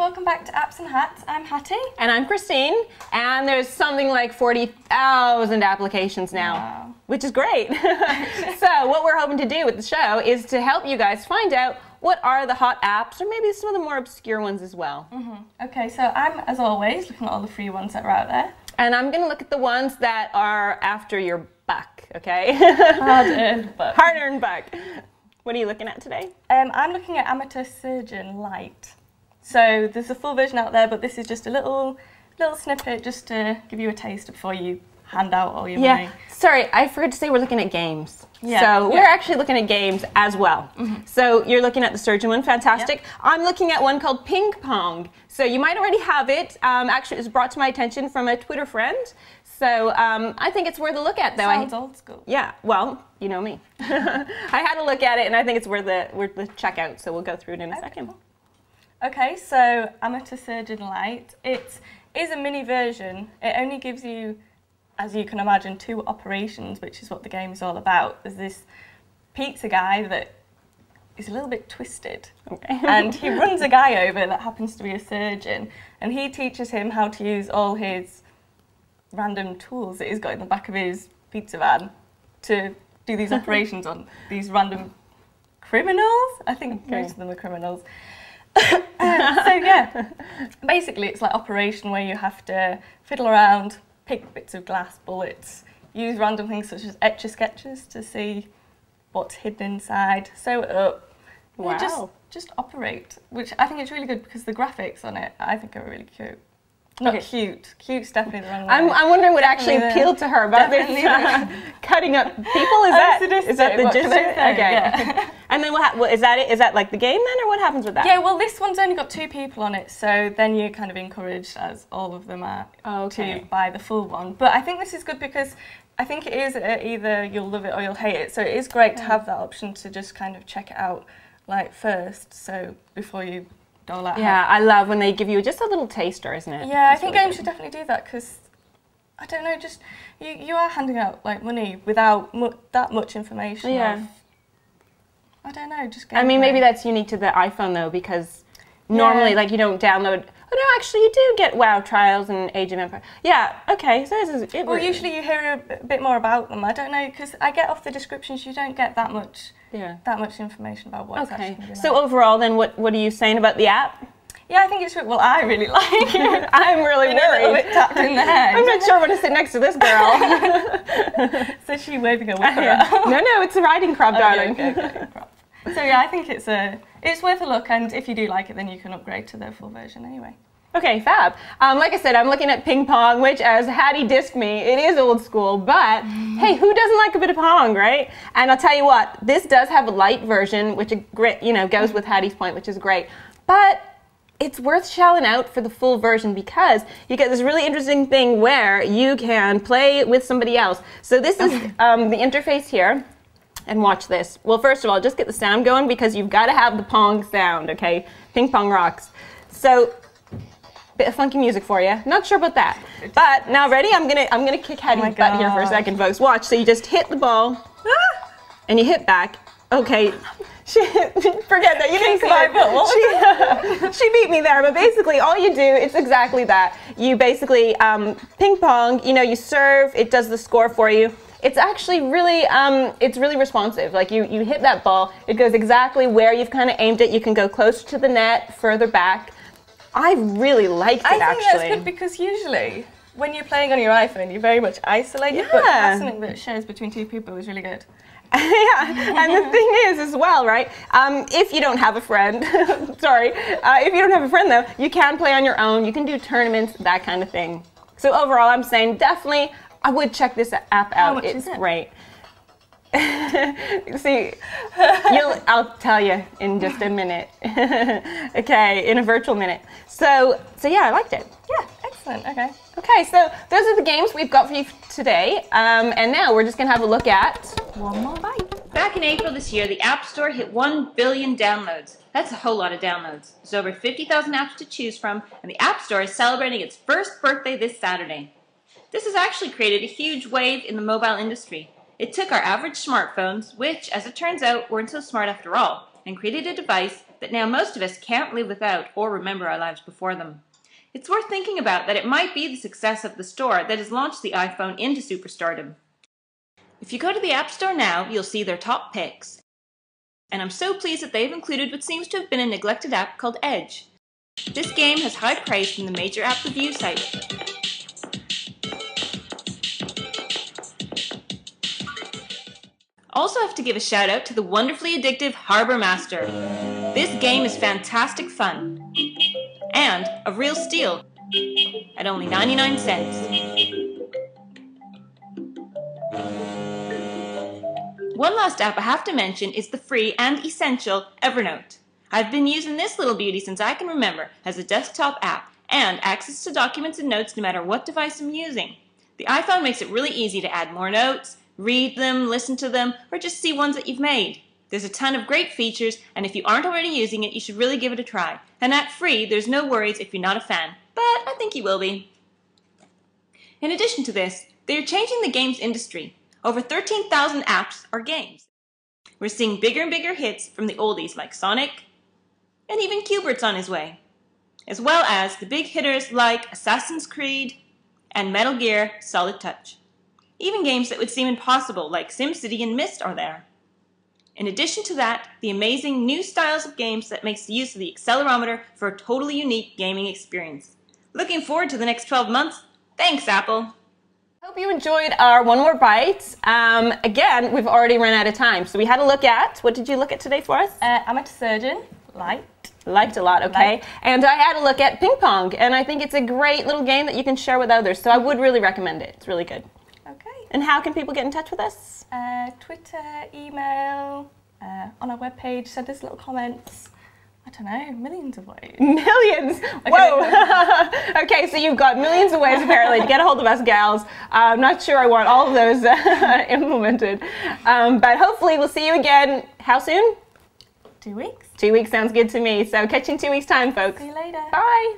welcome back to Apps and Hats. I'm Hattie. And I'm Christine, and there's something like 40,000 applications now, Wow. Which is great. So what we're hoping to do with the show is to help you guys find out what are the hot apps, or maybe some of the more obscure ones as well. Okay, so I'm, as always, looking at all the free ones that are out there. And I'm going to look at the ones that are after your buck, okay? Hard-earned buck. Hard-earned buck. What are you looking at today? I'm looking at Amateur Surgeon Lite. So there's a full version out there, but this is just a little snippet just to give you a taste before you hand out all your money. Sorry, I forgot to say we're looking at games. Yeah. So we're actually looking at games as well. So you're looking at the Surgeon one, fantastic. Yep. I'm looking at one called Ping Pong. So you might already have it. Actually, it was brought to my attention from a Twitter friend. So I think it's worth a look at, though. Sounds old school. Yeah, well, you know me. I had a look at it, and I think it's worth the checkout. So we'll go through it in a second. Cool. Okay, so Amateur Surgeon Lite. It is a mini version. It only gives you, as you can imagine, 2 operations, which is what the game is all about. There's this pizza guy that is a little bit twisted. Okay. And he runs a guy over that happens to be a surgeon, and he teaches him how to use all his random tools that he's got in the back of his pizza van to do these operations on these random criminals. I think most of them are criminals. So yeah, basically it's like operation where you have to fiddle around, pick bits of glass, bullets, use random things such as etch-a-sketches to see what's hidden inside, sew it up. Wow. Just operate, which I think is really good because the graphics on it I think are really cute. Not cute. Cute's definitely the wrong word. I'm wondering what actually appealed to her about this cutting up people. Is that the gist? Okay. Yeah. And then what is that? Is that like the game then, or what happens with that? Yeah. Well, this one's only got 2 people on it, so then you're kind of encouraged, as all of them are, to buy the full one. But I think this is good because I think it is either you'll love it or you'll hate it. So it is great to have that option to just kind of check it out, like first, so before you. Yeah, I love when they give you just a little taster, isn't it? Yeah, I think games should definitely do that because, I don't know, just you are handing out like money without that much information. Yeah. I don't know, just. I mean, maybe that's unique to the iPhone though, because normally, like, you don't download. Oh no, actually, you do get WoW Trials and Age of Empires. Yeah. Okay. So this is. Well, usually you hear a bit more about them. I don't know because I get off the descriptions. You don't get that much. Yeah. That much information about what's actually going to be like. So overall, then, what are you saying about the app? Yeah, I think it's well. I really like it. I'm really worried. A little bit tapped in the head. I'm not sure I want to sit next to this girl. So she's waving a whip around. No, it's a riding crop, darling. Okay, crop. So yeah, I think it's worth a look, and if you do like it, then you can upgrade to the full version anyway. Okay, fab. Like I said, I'm looking at Ping Pong, which, as Hattie dissed me, it is old school, but hey, who doesn't like a bit of Pong, right? And I'll tell you what, this does have a light version, which goes with Hattie's point, which is great. But it's worth shelling out for the full version because you get this really interesting thing where you can play with somebody else. So this is the interface here. And watch this. Well, first of all, just get the sound going because you've got to have the Pong sound, okay? Ping Pong rocks. So, bit of funky music for you. Not sure about that. But now ready? I'm gonna kick Hattie's butt here for a second, folks. Watch. So you just hit the ball, and you hit back. Okay. Forget that. You didn't see it. She beat me there. But basically, all you do, it's exactly that. You basically ping pong. You serve. It does the score for you. It's actually really, it's really responsive. Like you hit that ball, it goes exactly where you've kind of aimed it. You can go closer to the net, further back. I really liked it, actually. I think that's good because usually when you're playing on your iPhone, you're very much isolated, but that's something that shares between 2 people is really good. Yeah, and the thing is as well, right, if you don't have a friend, sorry, if you don't have a friend though, you can play on your own, you can do tournaments, that kind of thing. So overall, I'm saying definitely, I would check this app out. How much is it? Great. See, I'll tell you in just a minute. Okay, in a virtual minute. So yeah, I liked it. Yeah, excellent. Okay. Okay, so those are the games we've got for you today. And now we're just gonna have a look at one more bite. Back in April this year, the App Store hit 1 billion downloads. That's a whole lot of downloads. There's over 50,000 apps to choose from, and the App Store is celebrating its first birthday this Saturday. This has actually created a huge wave in the mobile industry. It took our average smartphones, which, as it turns out, weren't so smart after all, and created a device that now most of us can't live without or remember our lives before them. It's worth thinking about that it might be the success of the store that has launched the iPhone into superstardom. If you go to the App Store now, you'll see their top picks. And I'm so pleased that they've included what seems to have been a neglected app called Edge. This game has high praise from the major app review sites. Also have to give a shout out to the wonderfully addictive Harbor Master. This game is fantastic fun and a real steal at only 99 cents. One last app I have to mention is the free and essential Evernote. I've been using this little beauty since I can remember as a desktop app and access to documents and notes no matter what device I'm using. The iPhone makes it really easy to add more notes, read them, listen to them, or just see ones that you've made. There's a ton of great features, and if you aren't already using it, you should really give it a try. And at free, there's no worries if you're not a fan, but I think you will be. In addition to this, they are changing the games industry. Over 13,000 apps are games. We're seeing bigger and bigger hits from the oldies like Sonic, and even Q*bert's on his way, as well as the big hitters like Assassin's Creed and Metal Gear Solid Touch. Even games that would seem impossible like SimCity and Myst are there. In addition to that, the amazing new styles of games that makes the use of the accelerometer for a totally unique gaming experience. Looking forward to the next 12 months. Thanks, Apple! Hope you enjoyed our One More Byte. Again, we've already run out of time, so we had a look at, what did you look at today for us? Amateur Surgeon Lite. Liked a lot, okay. Lite. And I had a look at Ping Pong, and I think it's a great little game that you can share with others, so I would really recommend it. It's really good. Okay. And how can people get in touch with us? Twitter, email, on our webpage, send us little comments. I don't know, millions of ways. Millions! Whoa! Okay, so you've got millions of ways apparently to get a hold of us gals. I'm not sure I want all of those implemented. But hopefully we'll see you again, how soon? 2 weeks. 2 weeks sounds good to me. So catch you in 2 weeks' time, folks. See you later. Bye!